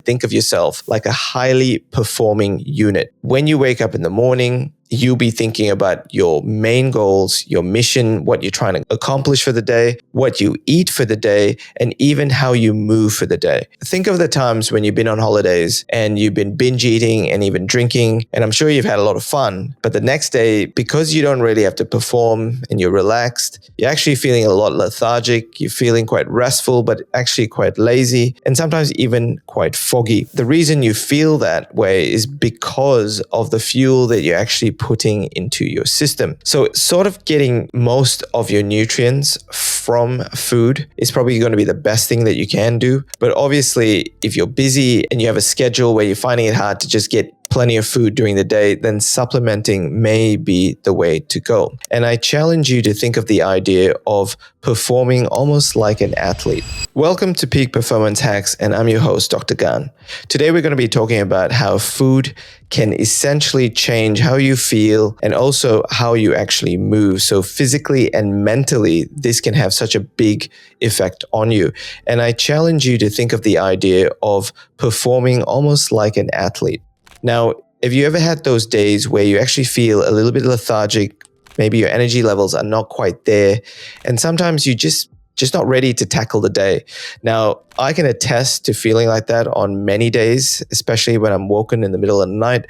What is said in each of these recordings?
think of yourself like a highly performing unit. When you wake up in the morning, you'll be thinking about your main goals, your mission, what you're trying to accomplish for the day, what you eat for the day, and even how you move for the day. Think of the times when you've been on holidays and you've been binge eating and even drinking, and I'm sure you've had a lot of fun, but the next day, because you don't really have to perform and you're relaxed, you're actually feeling a lot lethargic, you're feeling quite restful, but actually quite lazy, and sometimes even quite foggy. The reason you feel that way is because of the fuel that you're actually putting into your system. So sort of getting most of your nutrients from food is probably going to be the best thing that you can do. But obviously, if you're busy and you have a schedule where you're finding it hard to just get plenty of food during the day, then supplementing may be the way to go. And I challenge you to think of the idea of performing almost like an athlete. Welcome to Peak Performance Hacks, and I'm your host, Dr. Gan. Today, we're going to be talking about how food can essentially change how you feel and also how you actually move. So physically and mentally, this can have such a big effect on you. And I challenge you to think of the idea of performing almost like an athlete. Now, have you ever had those days where you actually feel a little bit lethargic? Maybe your energy levels are not quite there, and sometimes you just not ready to tackle the day. Now, I can attest to feeling like that on many days, especially when I'm woken in the middle of the night.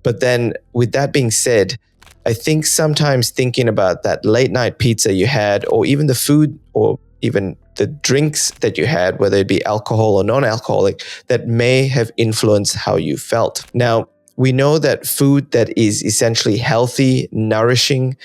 But then with that being said, I think sometimes thinking about that late night pizza you had, or even the food, or even the drinks that you had, whether it be alcohol or non-alcoholic, that may have influenced how you felt. Now, we know that food that is essentially healthy, nourishing,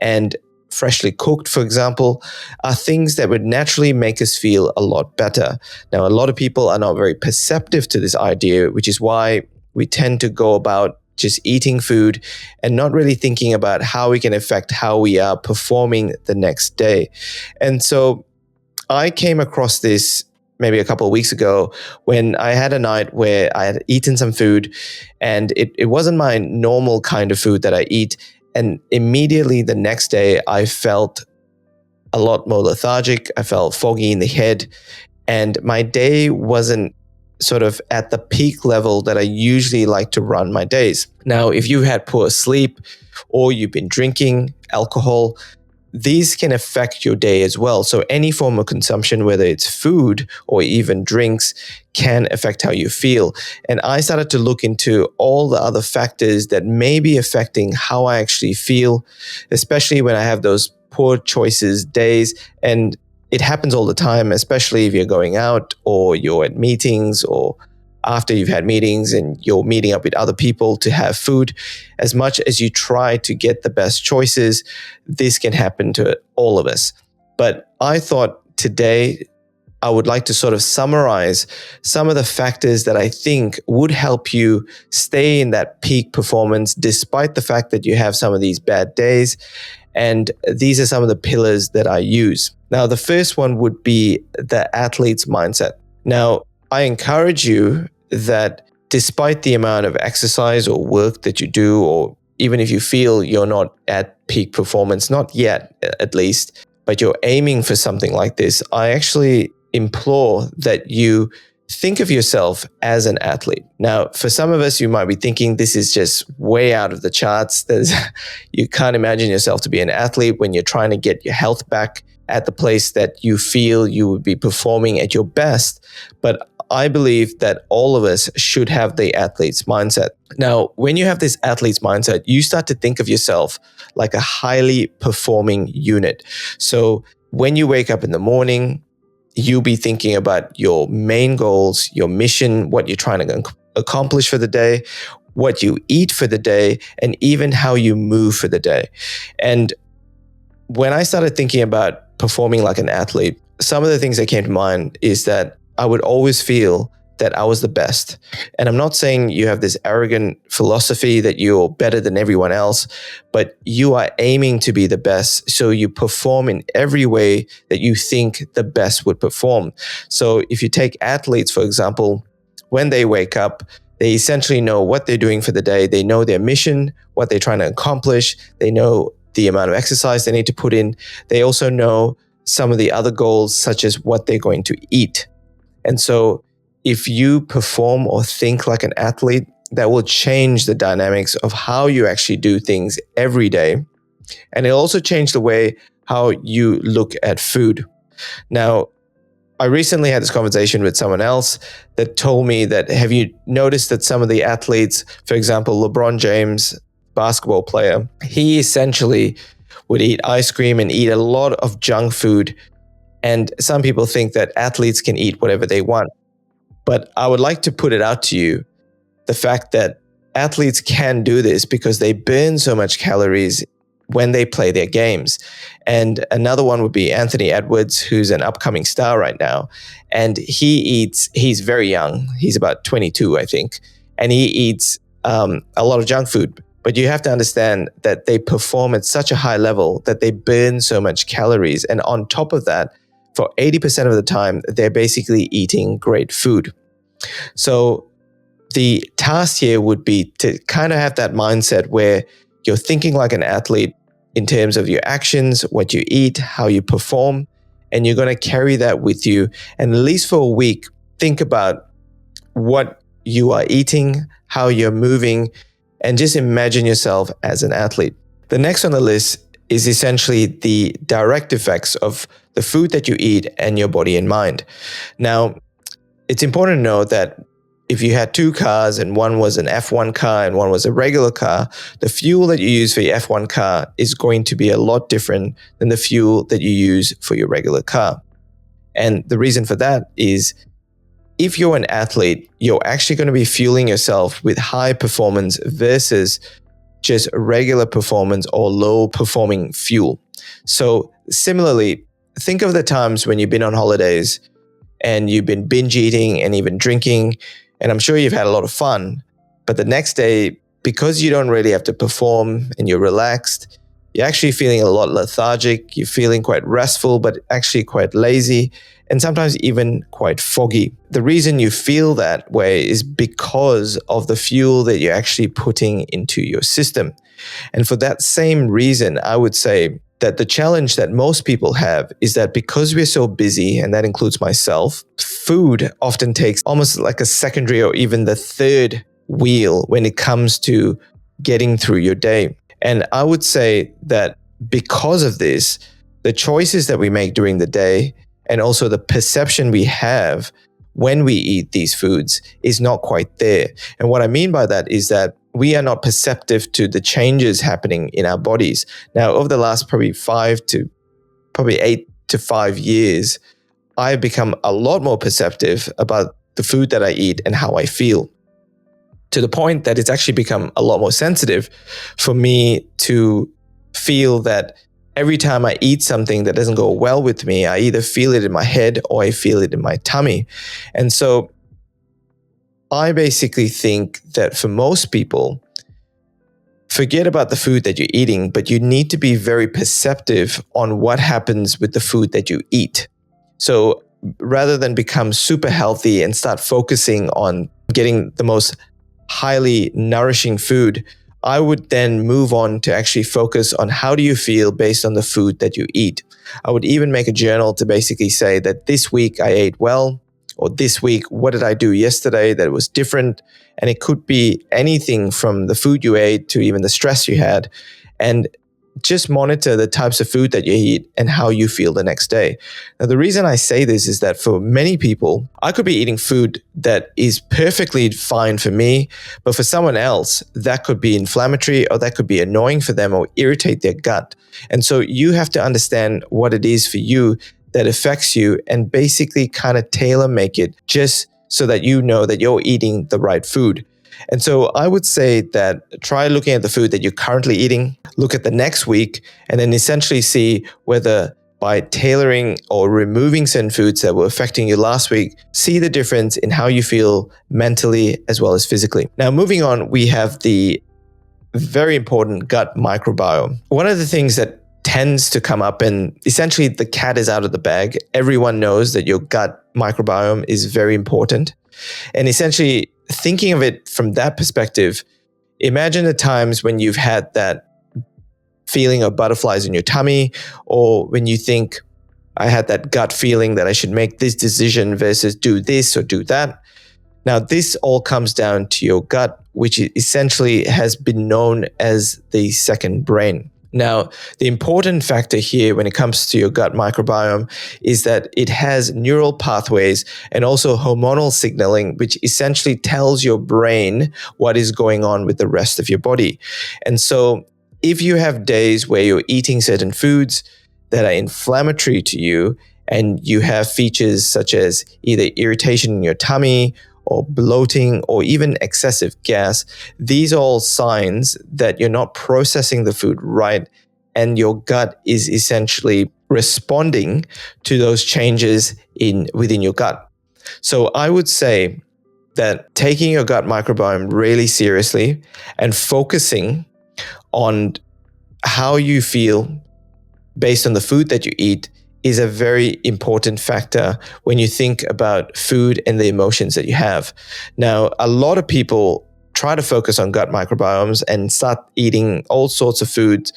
and freshly cooked, for example, are things that would naturally make us feel a lot better. Now, a lot of people are not very perceptive to this idea, which is why we tend to go about just eating food and not really thinking about how we can affect how we are performing the next day. And so I came across this maybe a couple of weeks ago when I had a night where I had eaten some food, and it wasn't my normal kind of food that I eat. And immediately the next day, I felt a lot more lethargic. I felt foggy in the head, and my day wasn't sort of at the peak level that I usually like to run my days. Now, if you had poor sleep or you've been drinking alcohol, these can affect your day as well. So any form of consumption, whether it's food or even drinks, can affect how you feel. And I started to look into all the other factors that may be affecting how I actually feel, especially when I have those poor choices days. And it happens all the time, especially if you're going out or you're at meetings, or after you've had meetings and you're meeting up with other people to have food. As much as you try to get the best choices, this can happen to all of us. But I thought today I would like to sort of summarize some of the factors that I think would help you stay in that peak performance despite the fact that you have some of these bad days. And these are some of the pillars that I use. Now, the first one would be the athlete's mindset. Now, I encourage you that despite the amount of exercise or work that you do, or even if you feel you're not at peak performance, not yet at least, but you're aiming for something like this, I actually implore that you think of yourself as an athlete. Now, for some of us, you might be thinking this is just way out of the charts. You can't imagine yourself to be an athlete when you're trying to get your health back at the place that you feel you would be performing at your best. But I believe that all of us should have the athlete's mindset. Now, when you have this athlete's mindset, you start to think of yourself like a highly performing unit. So when you wake up in the morning, you'll be thinking about your main goals, your mission, what you're trying to accomplish for the day, what you eat for the day, and even how you move for the day. And when I started thinking about performing like an athlete, some of the things that came to mind is that I would always feel that I was the best. And I'm not saying you have this arrogant philosophy that you're better than everyone else, but you are aiming to be the best. So you perform in every way that you think the best would perform. So if you take athletes, for example, when they wake up, they essentially know what they're doing for the day. They know their mission, what they're trying to accomplish. They know the amount of exercise they need to put in. They also know some of the other goals, such as what they're going to eat. And so if you perform or think like an athlete, that will change the dynamics of how you actually do things every day. And it'll also change the way how you look at food. Now, I recently had this conversation with someone else that told me that, have you noticed that some of the athletes, for example, LeBron James, basketball player, he essentially would eat ice cream and eat a lot of junk food. And some people think that athletes can eat whatever they want. But I would like to put it out to you, the fact that athletes can do this because they burn so much calories when they play their games. And another one would be Anthony Edwards, who's an upcoming star right now. And he's very young. He's about 22, I think. And he eats a lot of junk food. But you have to understand that they perform at such a high level that they burn so much calories. And on top of that, for 80% of the time, they're basically eating great food. So the task here would be to kind of have that mindset where you're thinking like an athlete in terms of your actions, what you eat, how you perform, and you're going to carry that with you. And at least for a week, think about what you are eating, how you're moving, and just imagine yourself as an athlete. The next on the list is essentially the direct effects of the food that you eat and your body and mind. Now, it's important to know that if you had two cars and one was an F1 car and one was a regular car, the fuel that you use for your F1 car is going to be a lot different than the fuel that you use for your regular car. And the reason for that is, if you're an athlete, you're actually going to be fueling yourself with high performance versus just regular performance or low performing fuel. So similarly, think of the times when you've been on holidays and you've been binge eating and even drinking, and I'm sure you've had a lot of fun, but the next day, because you don't really have to perform and you're relaxed, you're actually feeling a lot lethargic, you're feeling quite restful, but actually quite lazy, and sometimes even quite foggy. The reason you feel that way is because of the fuel that you're actually putting into your system. And for that same reason, I would say that the challenge that most people have is that because we're so busy, and that includes myself, food often takes almost like a secondary or even the third wheel when it comes to getting through your day. And I would say that because of this, the choices that we make during the day and also the perception we have when we eat these foods is not quite there. And what I mean by that is that we are not perceptive to the changes happening in our bodies. Now, over the last probably 8 to 5 years, I've become a lot more perceptive about the food that I eat and how I feel, to the point that it's actually become a lot more sensitive for me to feel that every time I eat something that doesn't go well with me, I either feel it in my head or I feel it in my tummy. And so I basically think that for most people, forget about the food that you're eating, but you need to be very perceptive on what happens with the food that you eat. So rather than become super healthy and start focusing on getting the most highly nourishing food, I would then move on to actually focus on how do you feel based on the food that you eat. I would even make a journal to basically say that this week I ate well, or this week, what did I do yesterday that was different? And it could be anything from the food you ate to even the stress you had. And just monitor the types of food that you eat and how you feel the next day. Now, the reason I say this is that for many people, I could be eating food that is perfectly fine for me, but for someone else, that could be inflammatory or that could be annoying for them or irritate their gut. And so you have to understand what it is for you that affects you and basically kind of tailor make it just so that you know that you're eating the right food. And so I would say that try looking at the food that you're currently eating, look at the next week, and then essentially see whether by tailoring or removing certain foods that were affecting you last week, see the difference in how you feel mentally as well as physically. Now, moving on, we have the very important gut microbiome. One of the things that tends to come up, and essentially the cat is out of the bag. Everyone knows that your gut microbiome is very important. And essentially thinking of it from that perspective, imagine the times when you've had that feeling of butterflies in your tummy, or when you think, I had that gut feeling that I should make this decision versus do this or do that. Now, this all comes down to your gut, which essentially has been known as the second brain. Now, the important factor here when it comes to your gut microbiome is that it has neural pathways and also hormonal signaling, which essentially tells your brain what is going on with the rest of your body. And so if you have days where you're eating certain foods that are inflammatory to you, and you have features such as either irritation in your tummy or bloating or even excessive gas, these are all signs that you're not processing the food right, and your gut is essentially responding to those changes within your gut. So I would say that taking your gut microbiome really seriously and focusing on how you feel based on the food that you eat is a very important factor when you think about food and the emotions that you have. Now, a lot of people try to focus on gut microbiomes and start eating all sorts of foods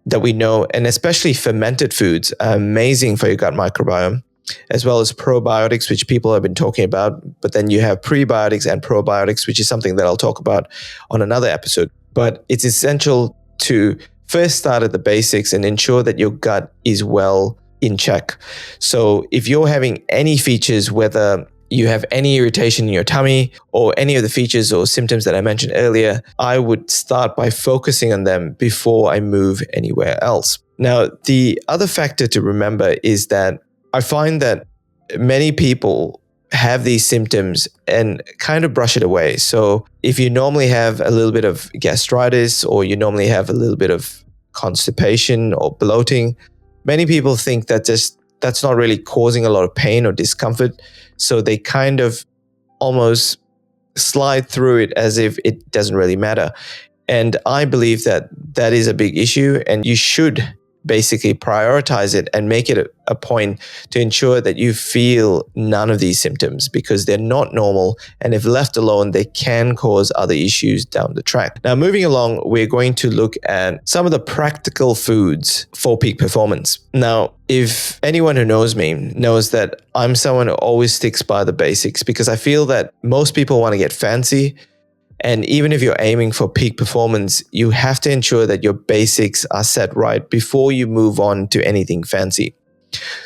that we know, and especially fermented foods are amazing for your gut microbiome, as well as probiotics, which people have been talking about. But then you have prebiotics and probiotics, which is something that I'll talk about on another episode. But it's essential to first start at the basics and ensure that your gut is well in check. So if you're having any features, whether you have any irritation in your tummy or any of the features or symptoms that I mentioned earlier, I would start by focusing on them before I move anywhere else. Now, the other factor to remember is that I find that many people have these symptoms and kind of brush it away. So if you normally have a little bit of gastritis or you normally have a little bit of constipation or bloating, many people think that that's not really causing a lot of pain or discomfort. So they kind of almost slide through it as if it doesn't really matter. And I believe that that is a big issue, and you should basically prioritize it and make it a point to ensure that you feel none of these symptoms, because they're not normal, and if left alone, they can cause other issues down the track. Now, moving along, we're going to look at some of the practical foods for peak performance. Now, if anyone who knows me knows that I'm someone who always sticks by the basics, because I feel that most people want to get fancy. And even if you're aiming for peak performance, you have to ensure that your basics are set right before you move on to anything fancy.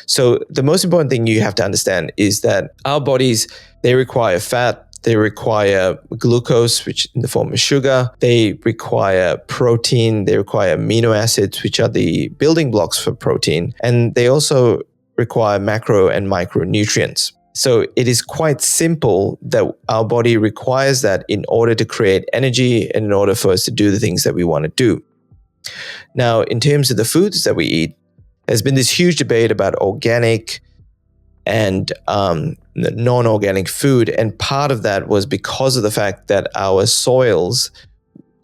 So the most important thing you have to understand is that our bodies, they require fat, they require glucose, which in the form of sugar, they require protein, they require amino acids, which are the building blocks for protein, and they also require macro and micronutrients. So it is quite simple that our body requires that in order to create energy and in order for us to do the things that we want to do. Now, in terms of the foods that we eat, there's been this huge debate about organic and non-organic food. And part of that was because of the fact that our soils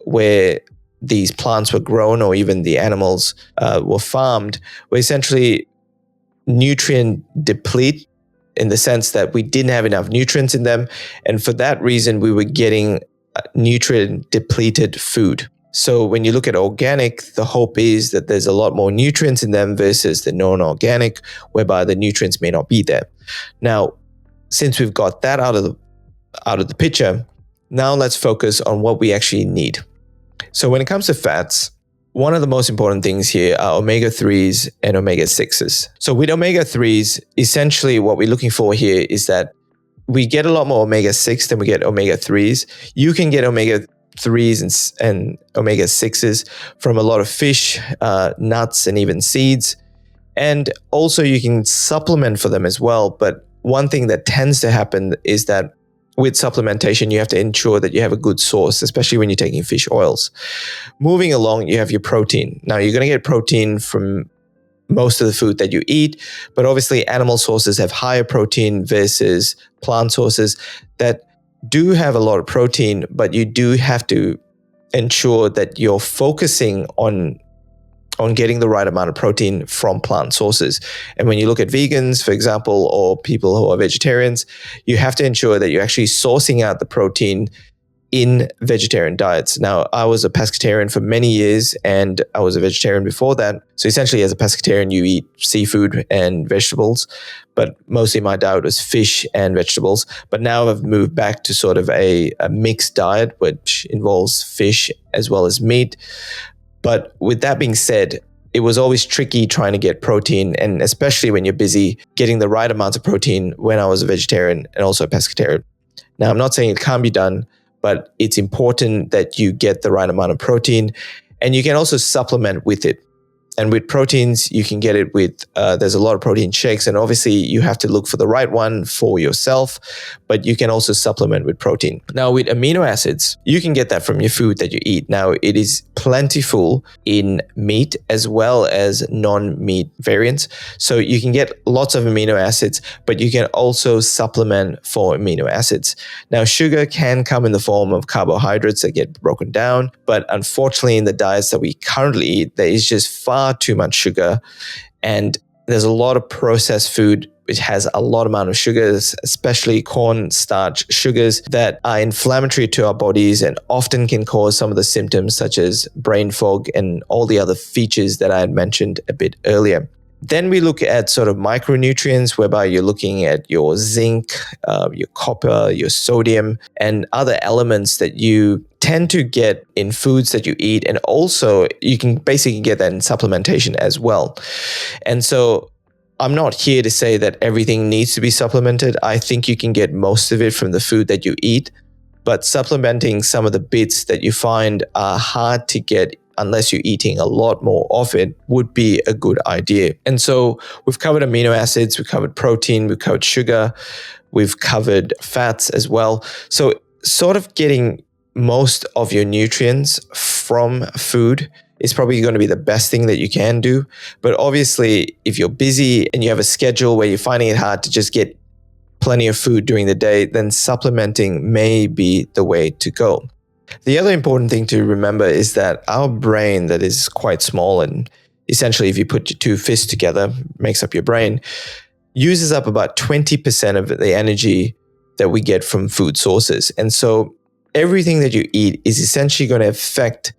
where these plants were grown or even the animals were farmed were essentially nutrient deplete, in the sense that we didn't have enough nutrients in them. And for that reason, we were getting nutrient depleted food. So when you look at organic, the hope is that there's a lot more nutrients in them versus the non-organic, whereby the nutrients may not be there. Now, since we've got that out of the picture, now let's focus on what we actually need. So when it comes to fats, one of the most important things here are omega-3s and omega-6s. So with omega-3s, essentially what we're looking for here is that we get a lot more omega-6 than we get omega-3s. You can get omega-3s and omega-6s from a lot of fish, nuts, and even seeds. And also you can supplement for them as well. But one thing that tends to happen is that with supplementation, you have to ensure that you have a good source, especially when you're taking fish oils. Moving along, you have your protein. Now, you're going to get protein from most of the food that you eat, but obviously animal sources have higher protein versus plant sources that do have a lot of protein, but you do have to ensure that you're focusing on getting the right amount of protein from plant sources. And when you look at vegans, for example, or people who are vegetarians, you have to ensure that you're actually sourcing out the protein in vegetarian diets. Now, I was a pescatarian for many years and I was a vegetarian before that. So essentially, as a pescatarian, you eat seafood and vegetables, but mostly my diet was fish and vegetables. But now I've moved back to sort of a mixed diet, which involves fish as well as meat. But with that being said, it was always tricky trying to get protein, and especially when you're busy, getting the right amounts of protein when I was a vegetarian and also a pescatarian. Now, I'm not saying it can't be done, but it's important that you get the right amount of protein, and you can also supplement with it. And with proteins, you can get it with, there's a lot of protein shakes, and obviously you have to look for the right one for yourself, but you can also supplement with protein. Now, with amino acids, you can get that from your food that you eat. Now, it is plentiful in meat as well as non-meat variants. So you can get lots of amino acids, but you can also supplement for amino acids. Now, sugar can come in the form of carbohydrates that get broken down, but unfortunately in the diets that we currently eat, there is just far too much sugar, and there's a lot of processed food which has a lot amount of sugars, especially cornstarch sugars that are inflammatory to our bodies and often can cause some of the symptoms such as brain fog and all the other features that I had mentioned a bit earlier. Then we look at sort of micronutrients, whereby you're looking at your zinc, your copper, your sodium, and other elements that you tend to get in foods that you eat. And also you can basically get that in supplementation as well. And so I'm not here to say that everything needs to be supplemented. I think you can get most of it from the food that you eat, but supplementing some of the bits that you find are hard to get unless you're eating a lot more of it would be a good idea. And so we've covered amino acids, we've covered protein, we've covered sugar, we've covered fats as well. So sort of getting most of your nutrients from food is probably going to be the best thing that you can do. But obviously, if you're busy and you have a schedule where you're finding it hard to just get plenty of food during the day, then supplementing may be the way to go. The other important thing to remember is that our brain, that is quite small, and essentially if you put your two fists together, makes up your brain, uses up about 20% of the energy that we get from food sources. And so everything that you eat is essentially going to affect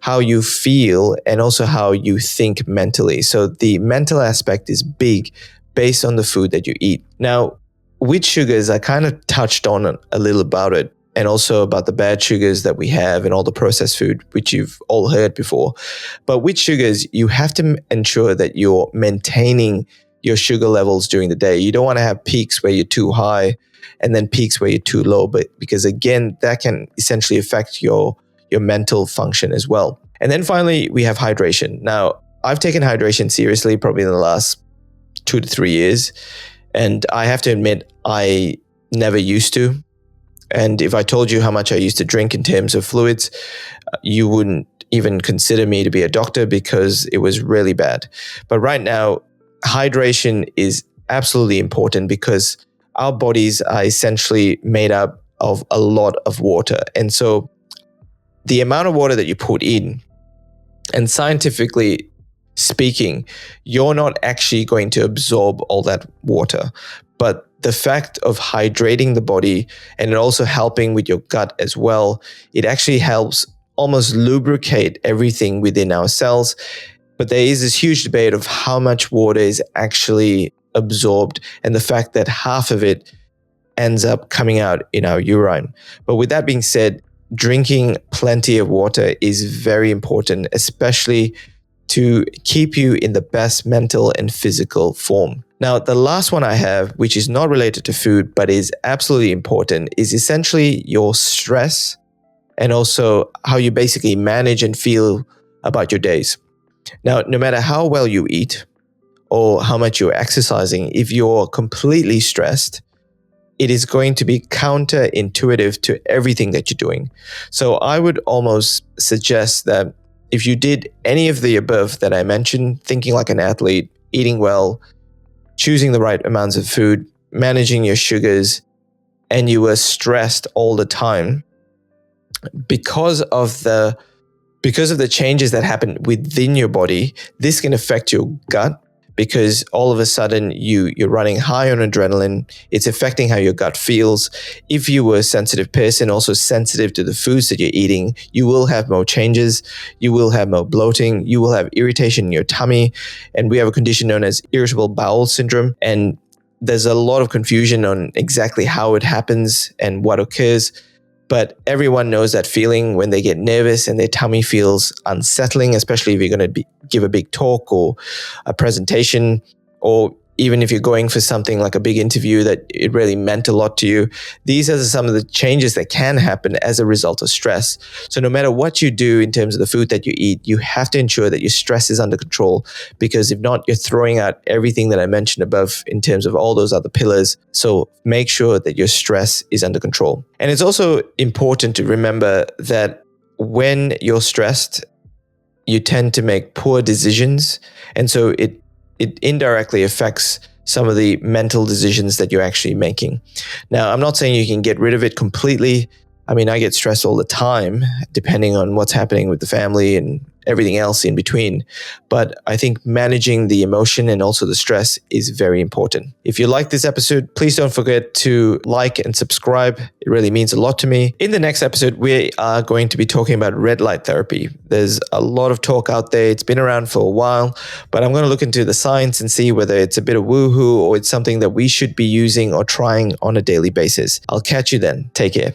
how you feel and also how you think mentally. So the mental aspect is big based on the food that you eat. Now, with sugars, I kind of touched on a little about it, and also about the bad sugars that we have and all the processed food, which you've all heard before. But with sugars, you have to ensure that you're maintaining your sugar levels during the day. You don't want to have peaks where you're too high and then peaks where you're too low, but because again, that can essentially affect your mental function as well. And then finally, we have hydration. Now, I've taken hydration seriously probably in the last 2 to 3 years. And I have to admit, I never used to. And if I told you how much I used to drink in terms of fluids, you wouldn't even consider me to be a doctor because it was really bad. But right now, hydration is absolutely important because our bodies are essentially made up of a lot of water. And so the amount of water that you put in, and scientifically speaking, you're not actually going to absorb all that water. But the fact of hydrating the body and it also helping with your gut as well, it actually helps almost lubricate everything within our cells. But there is this huge debate of how much water is actually absorbed and the fact that half of it ends up coming out in our urine. But with that being said, drinking plenty of water is very important, especially to keep you in the best mental and physical form. Now, the last one I have, which is not related to food, but is absolutely important, is essentially your stress and also how you basically manage and feel about your days. Now, no matter how well you eat or how much you're exercising, if you're completely stressed, it is going to be counterintuitive to everything that you're doing. So I would almost suggest that if you did any of the above that I mentioned, thinking like an athlete, eating well, choosing the right amounts of food, managing your sugars, and you were stressed all the time, because of the changes that happen within your body, this can affect your gut, because all of a sudden you're running high on adrenaline. It's affecting how your gut feels. If you were a sensitive person, also sensitive to the foods that you're eating, you will have more changes. You will have more bloating. You will have irritation in your tummy. And we have a condition known as irritable bowel syndrome. And there's a lot of confusion on exactly how it happens and what occurs. But everyone knows that feeling when they get nervous and their tummy feels unsettling, especially if you're going to give a big talk or a presentation, or even if you're going for something like a big interview that it really meant a lot to you. These are some of the changes that can happen as a result of stress. So no matter what you do in terms of the food that you eat, you have to ensure that your stress is under control, because if not, you're throwing out everything that I mentioned above in terms of all those other pillars. So make sure that your stress is under control. And it's also important to remember that when you're stressed, you tend to make poor decisions. And so it indirectly affects some of the mental decisions that you're actually making. Now, I'm not saying you can get rid of it completely. I mean, I get stressed all the time, depending on what's happening with the family and everything else in between. But I think managing the emotion and also the stress is very important. If you like this episode, please don't forget to like and subscribe. It really means a lot to me. In the next episode, we are going to be talking about red light therapy. There's a lot of talk out there. It's been around for a while, but I'm going to look into the science and see whether it's a bit of woohoo or it's something that we should be using or trying on a daily basis. I'll catch you then. Take care.